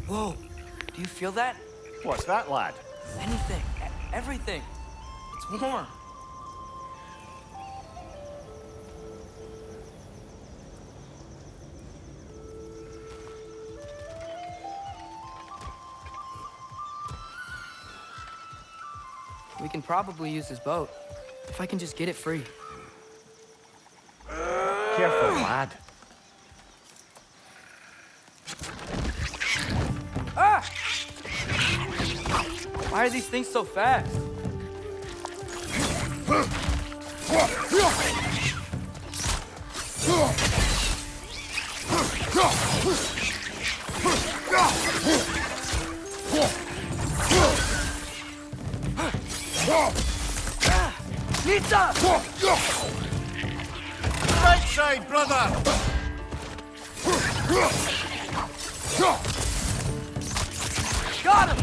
Whoa, do you feel that? What's that, lad? Anything, everything. It's warm. We can probably use his boat, if I can just get it free. Careful, lad. Ah! Why are these things so fast? Nita! Right side, brother! Got him!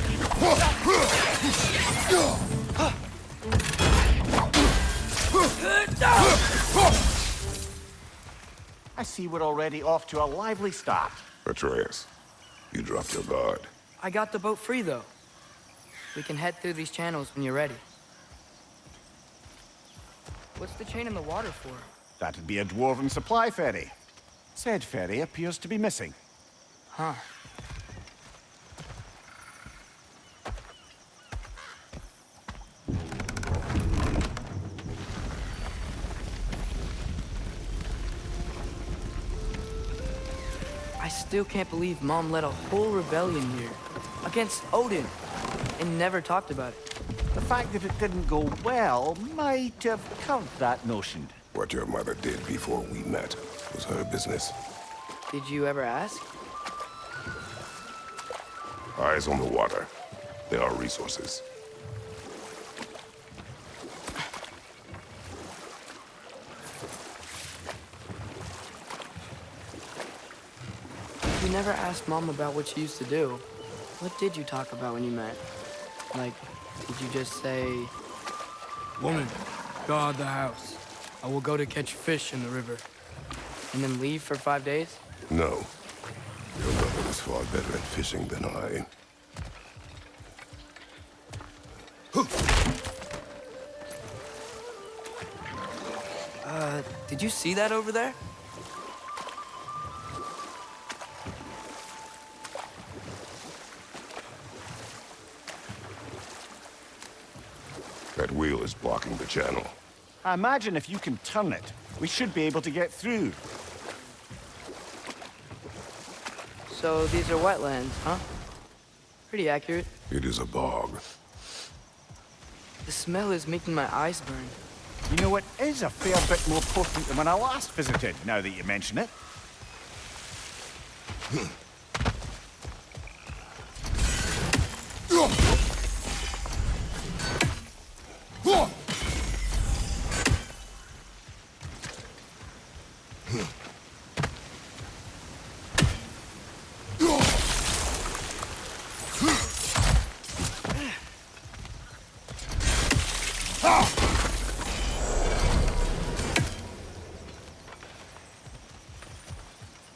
I see we're already off to a lively start. Atreus, you dropped your guard. I got the boat free, though. We can head through these channels when you're ready. What's the chain in the water for? That'd be a dwarven supply ferry. Said ferry appears to be missing. Huh. I still can't believe Mom led a whole rebellion here. Against Odin. And never talked about it. The fact that it didn't go well might have curved that notion. What your mother did before we met was her business. Did you ever ask? Eyes on the water. There are resources. You never asked Mom about what she used to do. What did you talk about when you met? Like, did you just say... Woman, guard the house. I will go to catch fish in the river. And then leave for 5 days? No. Your mother was far better at fishing than I. Did you see that over there? That wheel is blocking the channel. I imagine if you can turn it, we should be able to get through. So these are wetlands, huh? Pretty accurate. It is a bog. The smell is making my eyes burn. You know, it is a fair bit more potent than when I last visited, now that you mention it.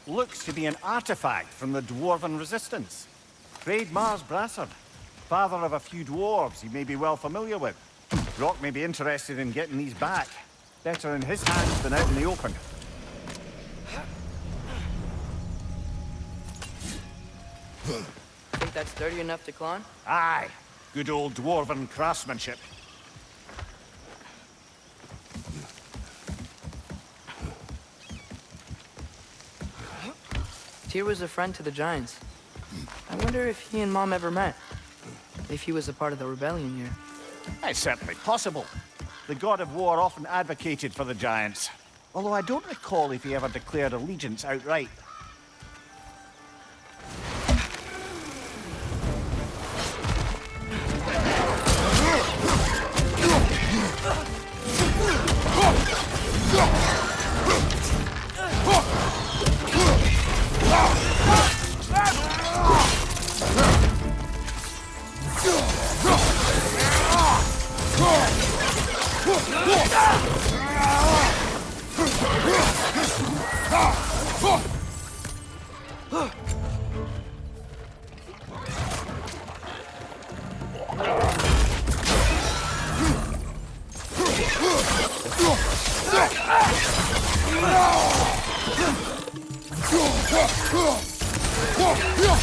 Looks to be an artifact from the Dwarven Resistance. Trade Mars Brassard, father of a few dwarves you may be well familiar with. Rock may be interested in getting these back. Better in his hands than out in the open. Think that's sturdy enough to climb? Aye, good old Dwarven craftsmanship. Tyr was a friend to the Giants. I wonder if he and Mom ever met. If he was a part of the rebellion here. It's certainly possible. The god of war often advocated for the Giants. Although I don't recall if he ever declared allegiance outright.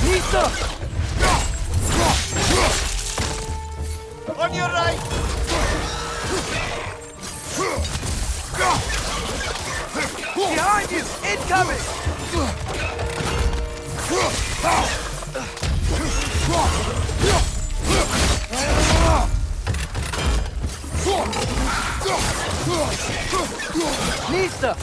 Nista! On your right! Behind you! Incoming! Nista!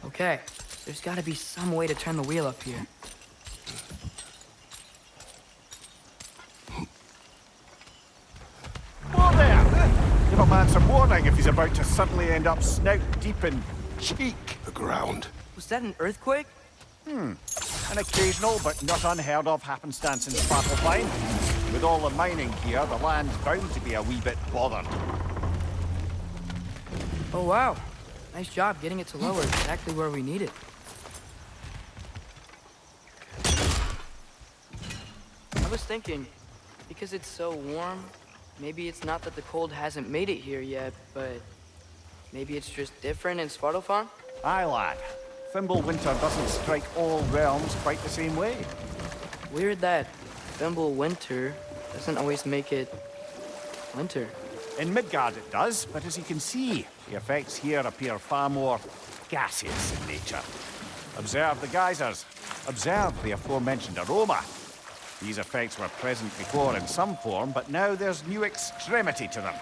Okay, there's gotta be some way to turn the wheel up here. Whoa there! Give a man some warning if he's about to suddenly end up snout deep in cheek. The ground. Was that an earthquake? An occasional but not unheard of happenstance in Svartalfheim. With all the mining here, the land's bound to be a wee bit bothered. Oh wow, nice job getting it to lower exactly where we need it. I was thinking, because it's so warm, maybe it's not that the cold hasn't made it here yet, but maybe it's just different in Svartalfheim? Aye, lad. Thimble winter doesn't strike all realms quite the same way. Weird that Thimble winter doesn't always make it winter. In Midgard it does, but as you can see, the effects here appear far more gaseous in nature. Observe the geysers. Observe the aforementioned aroma. These effects were present before in some form, but now there's new extremity to them.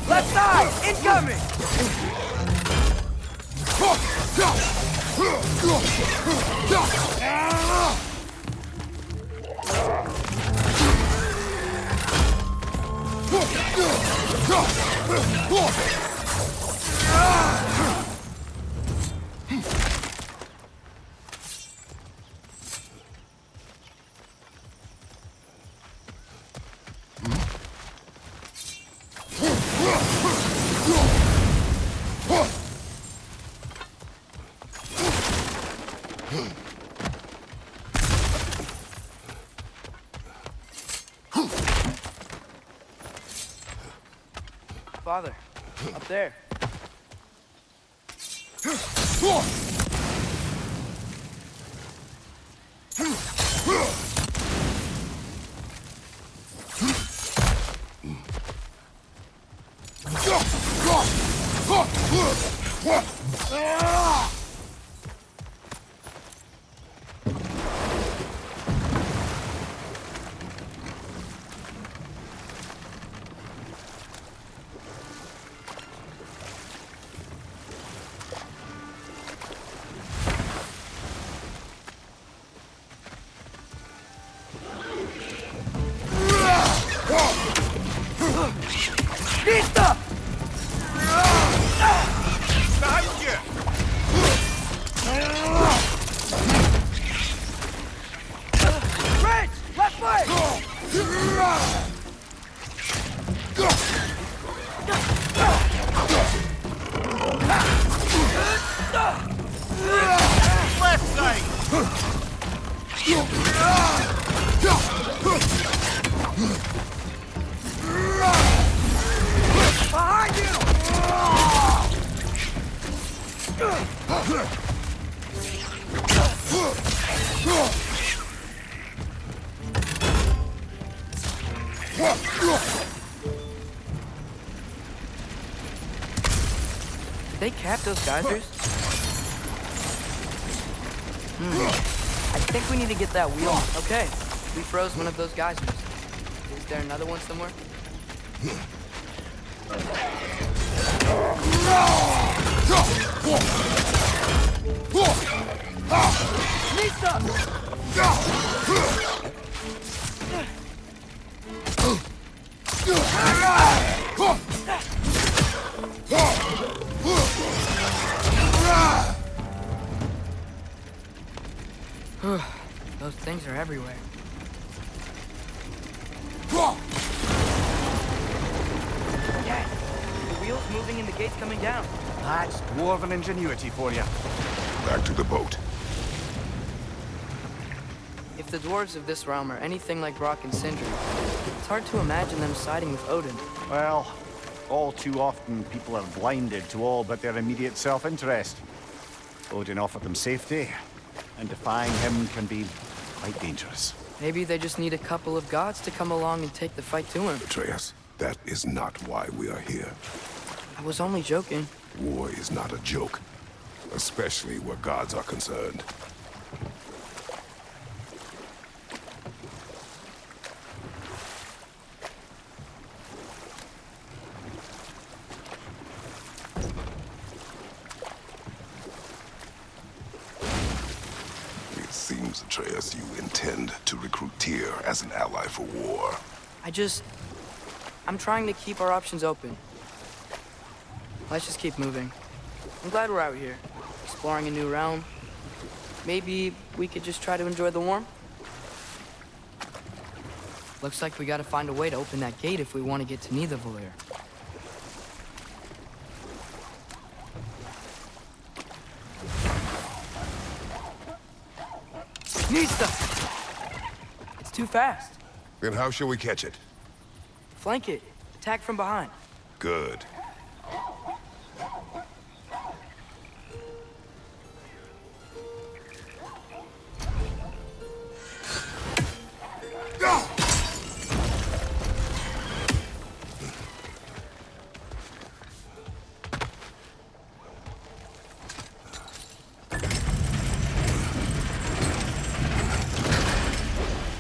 Left side! Incoming! Father, up there. Vista! Behind you! Bridge! Left foot! Left side! Behind you! Did they cap those geysers? I think we need to get that wheel. Okay, we froze one of those geysers. Is there another one somewhere? Those things are everywhere. Yes, the wheel's moving and the gate's coming down. That's dwarven ingenuity for you. Back to the boat. If the dwarves of this realm are anything like Brock and Sindri, it's hard to imagine them siding with Odin. Well, all too often people are blinded to all but their immediate self-interest. Odin offered them safety, and defying him can be quite dangerous. Maybe they just need a couple of gods to come along and take the fight to him. Atreus, that is not why we are here. I was only joking. War is not a joke, especially where gods are concerned. It seems, Atreus, you intend to recruit Tyr as an ally for war. I'm trying to keep our options open. Let's just keep moving. I'm glad we're out here, exploring a new realm. Maybe we could just try to enjoy the warmth? Looks like we gotta find a way to open that gate if we want to get to Nidavellir. Nista! It's too fast. Then how shall we catch it? Flank it. Attack from behind. Good.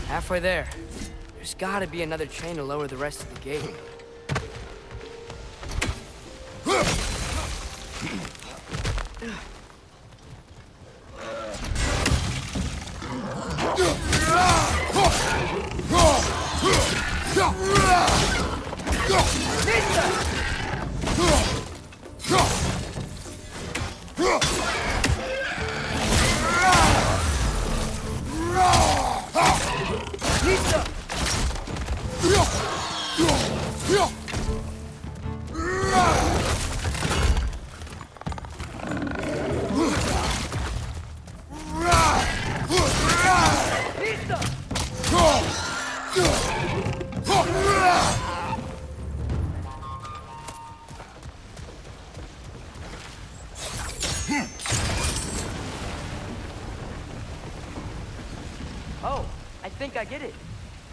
Halfway there. There's gotta be another chain to lower the rest of the gate. Oh, I think I get it.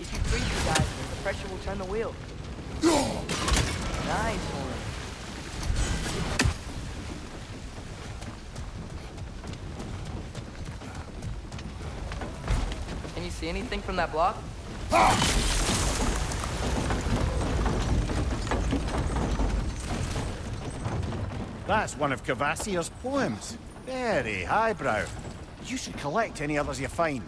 If you freeze the guys, the pressure will turn the wheel. Nice one. Can you see anything from that block? That's one of Kvasir's poems. Very highbrow. You should collect any others you find.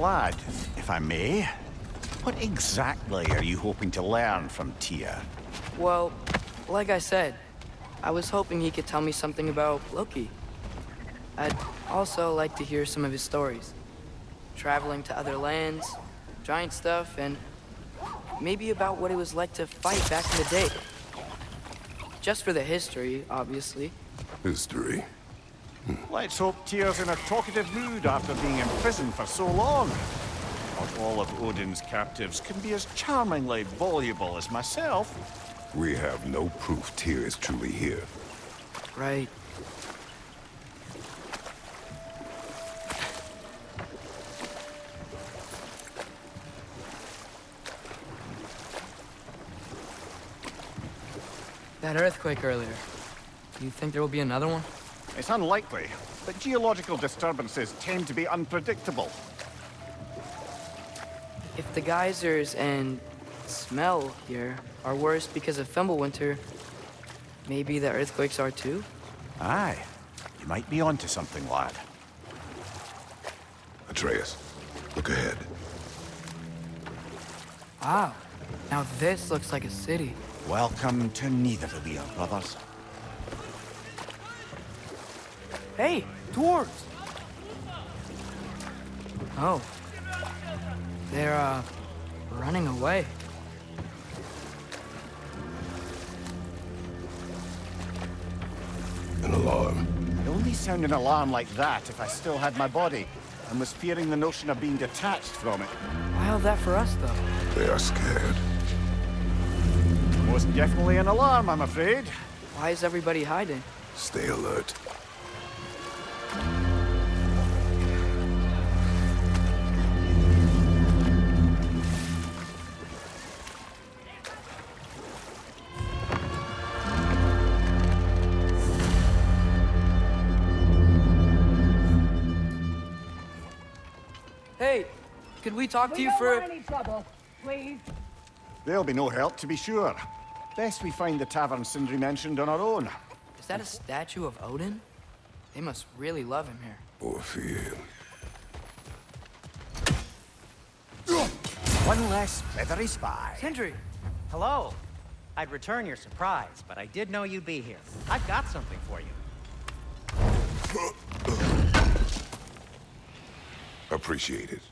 Lad, if I may, what exactly are you hoping to learn from Tyr? Well, like I said, I was hoping he could tell me something about Loki. I'd also like to hear some of his stories. Traveling to other lands, giant stuff, and maybe about what it was like to fight back in the day. just for the history, obviously. History. Let's hope Tyr's in a talkative mood after being imprisoned for so long. Not all of Odin's captives can be as charmingly voluble as myself. We have no proof Tyr is truly here. Right. That earthquake earlier. Do you think there will be another one? It's unlikely, but geological disturbances tend to be unpredictable. If the geysers and smell here are worse because of Fimbulwinter, maybe the earthquakes are too? Aye. You might be onto something, lad. Atreus, look ahead. Wow. Now this looks like a city. Welcome to Nidavellir, brothers. Hey, dwarves! Oh. They're, running away. An alarm. I'd only sound an alarm like that if I still had my body, and was fearing the notion of being detached from it. Why all that for us, though? They are scared. Most definitely an alarm, I'm afraid. Why is everybody hiding? Stay alert. Hey, could we talk to you We for... don't want any trouble, please. There'll be no help, to be sure. Best we find the tavern Sindri mentioned on our own. Is that a statue of Odin? They must really love him here. Or fear him. One less feathery spy. Sindri! Hello. I'd return your surprise, but I did know you'd be here. I've got something for you. Appreciate it.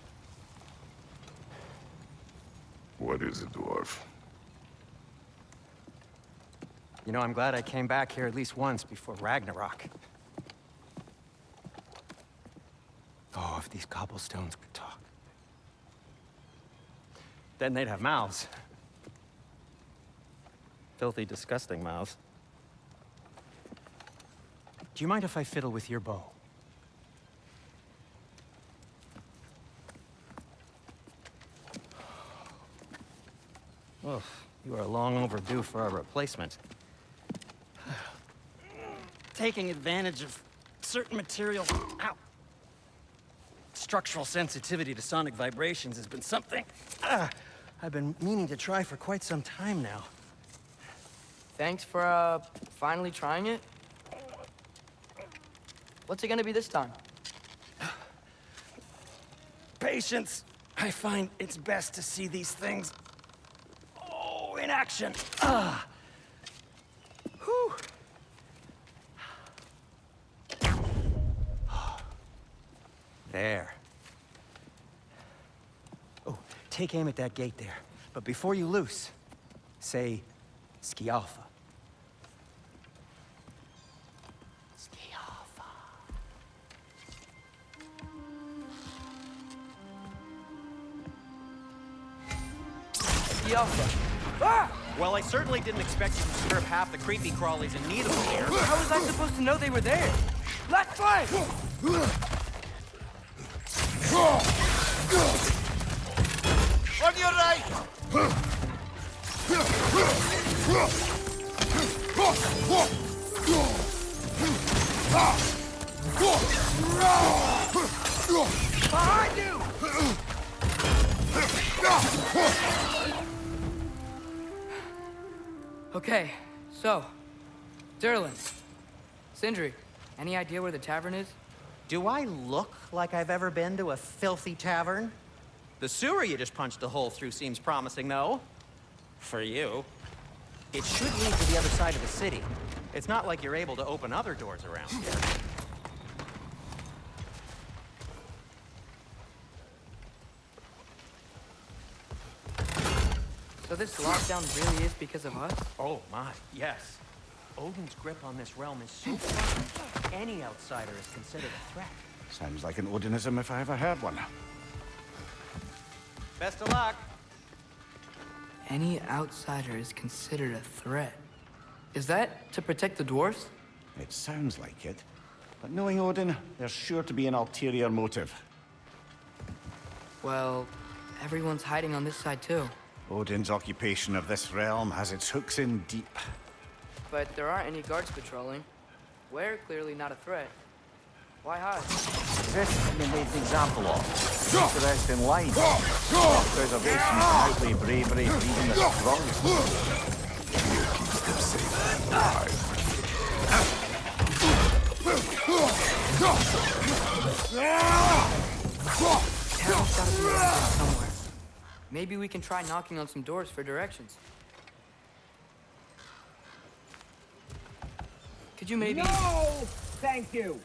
What is it, dwarf? You know, I'm glad I came back here at least once before Ragnarok. Oh, if these cobblestones could talk. Then they'd have mouths. Filthy, disgusting mouths. Do you mind if I fiddle with your bow? Oh, you are long overdue for a replacement. Taking advantage of certain materials. Ow! Structural sensitivity to sonic vibrations has been something I've been meaning to try for quite some time now. Thanks for, finally trying it. What's it gonna be this time? Patience. I find it's best to see these things in action. Whew. There. Oh, take aim at that gate there. But before you loose, say, Skialfa. Skialfa. Skialfa. Ah! Well, I certainly didn't expect you to disturb half the creepy crawlies in Nidavellir. How was I supposed to know they were there? Let's fight! On your right! Behind you! Okay, so, Durlin, Sindri, any idea where the tavern is? Do I look like I've ever been to a filthy tavern? The sewer you just punched a hole through seems promising, though. For you. It should lead to the other side of the city. It's not like you're able to open other doors around here. So this lockdown really is because of us? Oh my, yes. Odin's grip on this realm is so firm, any outsider is considered a threat. Sounds like an Odinism if I ever heard one. Best of luck. Any outsider is considered a threat. Is that to protect the dwarves? It sounds like it. But knowing Odin, there's sure to be an ulterior motive. Well, everyone's hiding on this side too. Odin's occupation of this realm has its hooks in deep. But there aren't any guards patrolling. We're clearly not a threat. Why hide? This he made an example of. Keep the rest in line. Self-preservation can outweigh bravery for even the strongest. Fear keeps them safe and alive. Town's gotta be around here somewhere. Maybe we can try knocking on some doors for directions. Could you maybe... No! Thank you.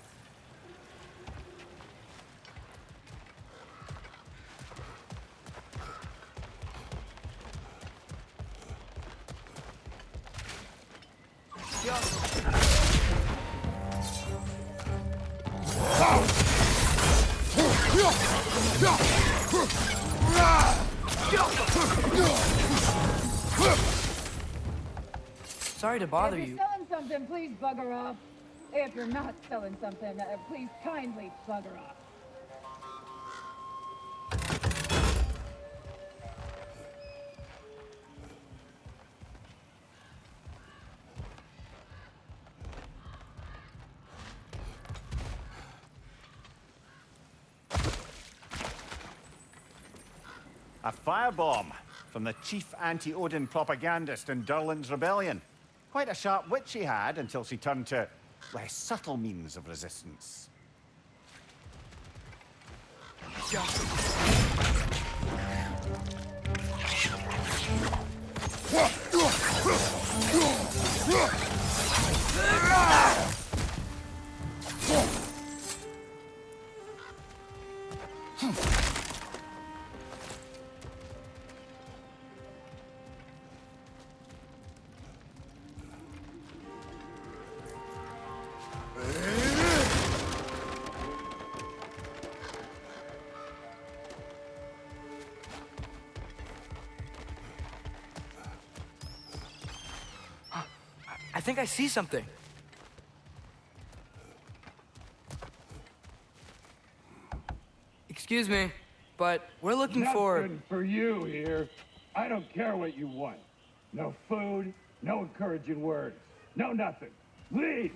Sorry to bother If you. you're selling something, please bugger off. If you're not selling something, please kindly bugger off. A firebomb from the chief anti-Odin propagandist in Durlin's rebellion. Quite a sharp wit she had until she turned to less subtle means of resistance. I think I see something. Excuse me, but we're looking for... Nothing for you here. I don't care what you want. No food, no encouraging words, no nothing. Leave!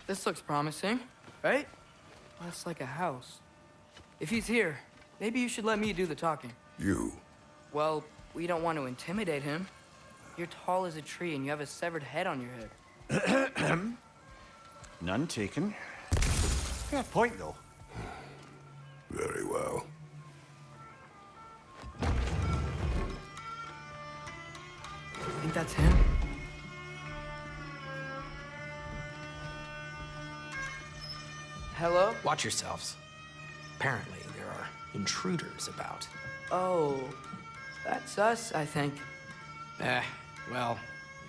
This looks promising, right? Well, it's like a house. If he's here, maybe you should let me do the talking. You. Well, we don't want to intimidate him. You're tall as a tree and you have a severed head on your head. None taken. Fair point, though. Very well. Think that's him? Hello? Watch yourselves. Apparently, there are intruders about. Oh, that's us, I think. Well,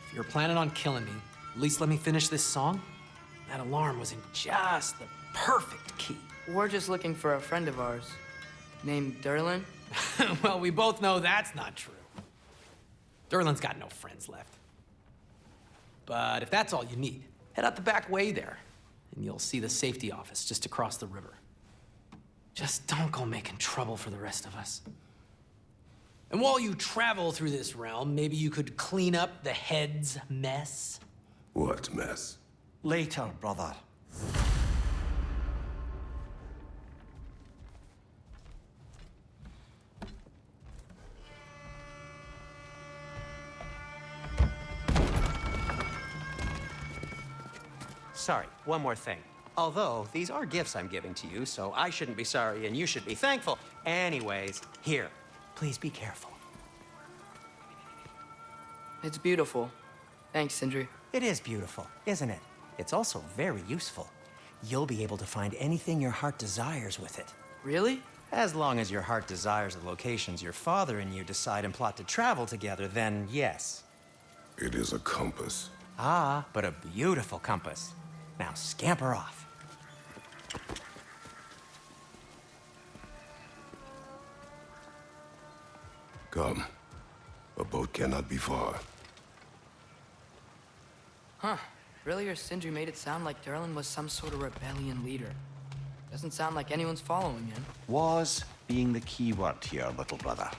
if you're planning on killing me, at least let me finish this song. That alarm was in just the perfect key. We're just looking for a friend of ours named Durlin. Well, we both know that's not true. Durlin's got no friends left. But if that's all you need, head out the back way there, and you'll see the safety office just across the river. Just don't go making trouble for the rest of us. And while you travel through this realm, maybe you could clean up the head's mess. What mess? Later, brother. Sorry, one more thing. Although, these are gifts I'm giving to you, so I shouldn't be sorry and you should be thankful. Anyways, here, please be careful. It's beautiful. Thanks, Sindri. It is beautiful, isn't it? It's also very useful. You'll be able to find anything your heart desires with it. Really? As long as your heart desires the locations your father and you decide and plot to travel together, then yes. It is a compass. Ah, but a beautiful compass. Now scamper off. Come. A boat cannot be far. Huh. Earlier, Sindri made it sound like Durlin was some sort of rebellion leader. Doesn't sound like anyone's following him. Was being the key word here, little brother.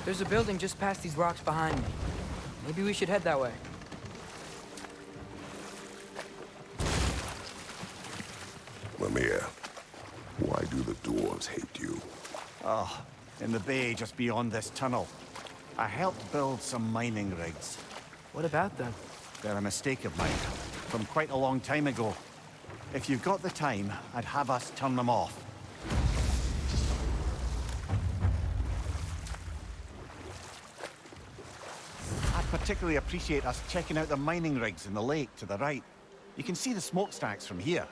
There's a building just past these rocks behind me. Maybe we should head that way. Mimir, why do the dwarves hate you? Oh, in the bay just beyond this tunnel. I helped build some mining rigs. What about them? They're a mistake of mine, from quite a long time ago. If you've got the time, I'd have us turn them off. I'd particularly appreciate us checking out the mining rigs in the lake to the right. You can see the smokestacks from here.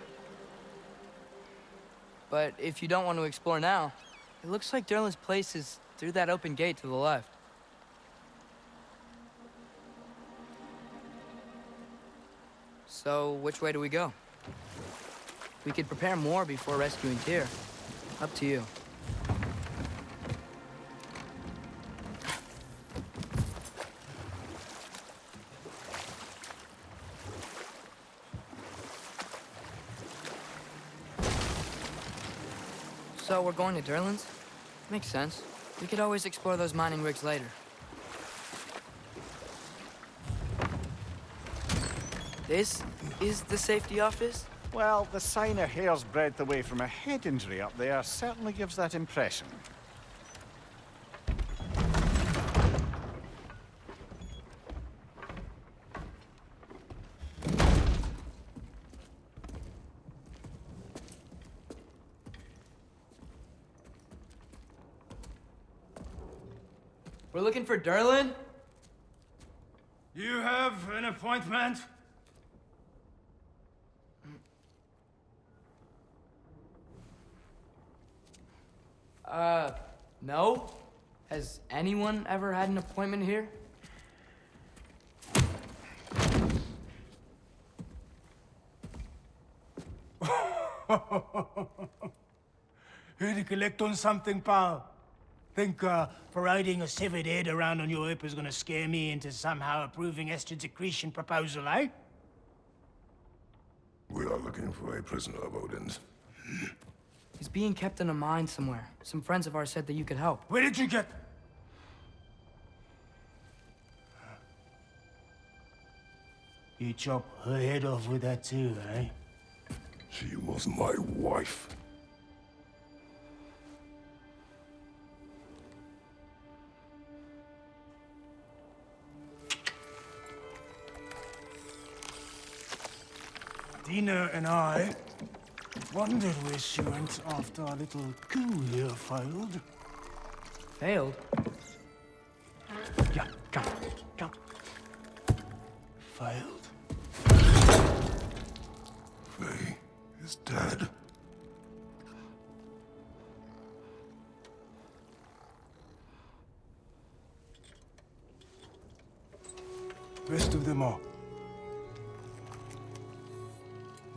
But if you don't want to explore now, it looks like Durlin's place is through that open gate to the left. So, which way do we go? We could prepare more before rescuing Tyr. Up to you. So, we're going to Durlin's? Makes sense. We could always explore those mining rigs later. This is the safety office? Well, the sign a hair's breadth away from a head injury up there certainly gives that impression. We're looking for Durlin? You have an appointment? No? Has anyone ever had an appointment here? Here to collect on something, pal? Think parading a severed head around on your hip is gonna scare me into somehow approving Esther's accretion proposal, eh? We are looking for a prisoner of Odin's. He's being kept in a mine somewhere. Some friends of ours said that you could help. Where did you get... You chop her head off with that too, eh? She was my wife. Dina and I wondered where she went after our little coup here failed. Failed? Yeah, come, come. Failed. Faye is dead. Rest of them are.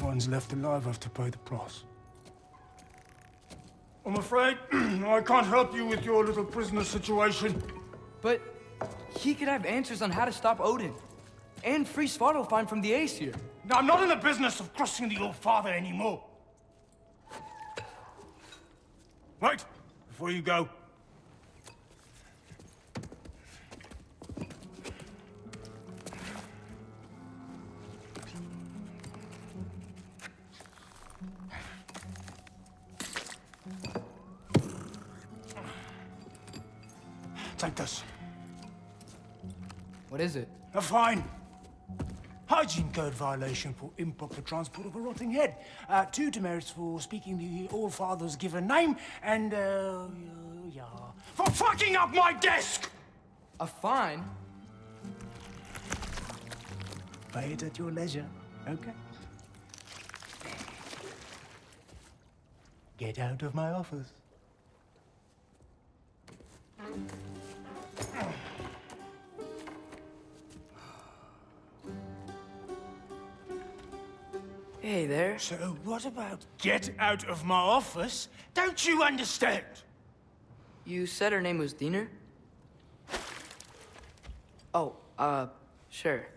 One's left alive have to pay the price. I'm afraid I can't help you with your little prisoner situation. But he could have answers on how to stop Odin. And free Svartalfheim from the Æsir. Now, I'm not in the business of crossing the old father anymore. Wait, before you go. Take this. What is it? A fine. Hygiene code violation for improper transport of a rotting head. 2 demerits for speaking the All-Father's given name, and, yeah, for fucking up my desk! A fine? Pay it at your leisure, okay? Get out of my office. Hey there. So what about get out of my office? Don't you understand? You said her name was Diener? Oh, sure.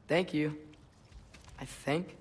Thank you. I think.